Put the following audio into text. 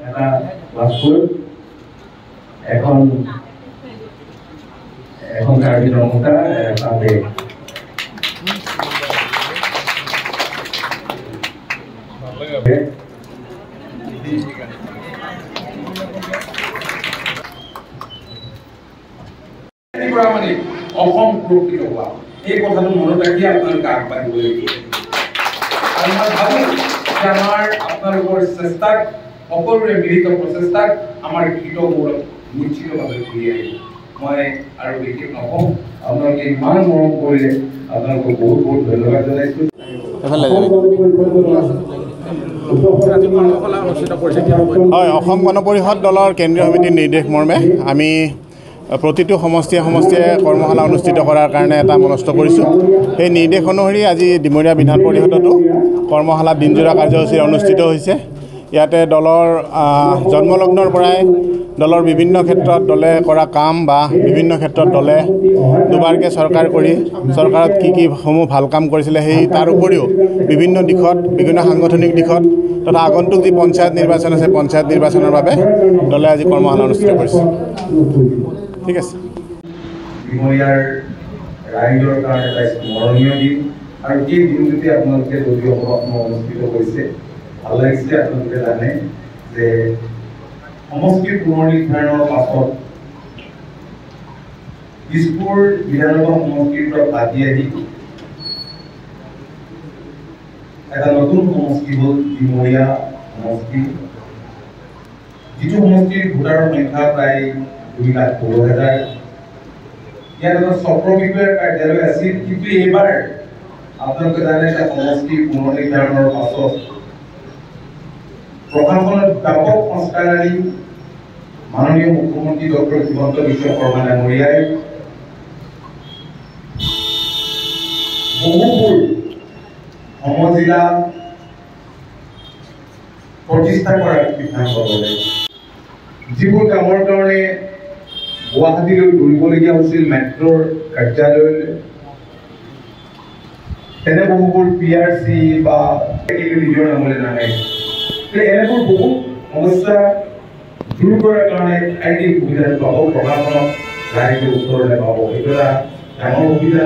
এটা লাভপুৰ এখন কাৰ্যক্ৰম তাদেৰ মানে অসম সুৰক্ষিত হোৱা এই কথাটো মনত ৰাখি আপোনালোকে আগবাঢ়িব লাগিব আৰু মই ভাবোঁ যে আমাৰ আপোনালোকৰ চেষ্টাক সকলোৰে মিলিত প্ৰচেষ্টাক আমাৰ কৃতমূলক নিশ্চিতভাৱে ঘূৰি আহিব মই আৰু বিশেষ নকওঁ আপোনালোকে ইমান মৰম কৰিলে আপোনালোকক বহুত বহুত ধন্যবাদ জনাইছোঁ হয় অসম গণ পৰিষদ দলৰ কেন্দ্ৰীয় সমিতিৰ নিৰ্দেশ মৰ্মে আমি প্ৰতিটো সমষ্টিয়ে কৰ্মশালা অনুষ্ঠিত কৰাৰ কাৰণে এটা মনস্থ কৰিছোঁ সেই নিৰ্দেশ অনুসৰি আজি ডিমৰীয়া বিধান পৰিষদতো কৰ্মশালা দিনজোৰা কাৰ্যসূচী অনুষ্ঠিত হৈছে ইয়াতে দলৰ জন্মলগ্নৰ পৰাই দলৰ বিভিন্ন ক্ষেত্ৰত দলে কৰা কাম বা বিভিন্ন ক্ষেত্ৰত দলে দুবাৰকৈ চৰকাৰ কৰি চৰকাৰত কি সমূহ ভাল কাম কৰিছিলে সেই তাৰ উপৰিও বিভিন্ন দিশত বিভিন্ন সাংগঠনিক দিশত তথা আগন্তুক যি পঞ্চায়ত নিৰ্বাচন আছে পঞ্চায়ত নিৰ্বাচনৰ বাবে দলে আজি কৰ্মশালা অনুষ্ঠিত কৰিছে ঠিক আছে ডিমৰীয়াৰ ৰাইজৰ কাৰণে এটা স্মৰণীয় দিন আৰু এই দিনটোতে আপোনালোকে দলীয় সভা অনুষ্ঠিত কৰিছে ভাল লাগিছে আপোনালোকে জানে যে সমষ্টিৰ পুনৰ্নিৰ্ধাৰণৰ পাছত দিছপুৰ বিধানসভা সমষ্টিৰ পৰা বাদ আহি এটা নতুন সমষ্টি হ'ল ডিমৰীয়া সমষ্টি যিটো সমষ্টিৰ ভোটাৰৰ সংখ্যা প্ৰায় 2,16,000 ইয়াত এটা চক্ৰ বিষয়াৰ কাৰ্যালয় আছিল কিন্তু এইবাৰ আপোনালোকে জানে যে সমষ্টি পুনৰ্নিৰ্ধাৰণৰ পাছত প্ৰশাসনত ব্যাপক সংস্কাৰ আনি মাননীয় মুখ্যমন্ত্ৰী ডক্টৰ হিমন্ত বিশ্ব শৰ্মা ডাঙৰীয়াই বহুবোৰ সমজিলা প্ৰতিষ্ঠা কৰাৰ সিদ্ধান্ত ল'লে যিবোৰ কামৰ কাৰণে গুৱাহাটীলৈ ঘূৰিবলগীয়া হৈছিল মেট্ৰ'ৰ কাৰ্যালয়লৈ তেনে বহুবোৰ PRC বা নিজৰ নামলৈ নাহে এনেবোৰ বহুত সমস্যা দূৰ কৰাৰ কাৰণে আইনী সুবিধাটো পাব প্ৰশাসনক ৰাইজে ওচৰলৈ পাব এইটো এটা ডাঙৰ সুবিধা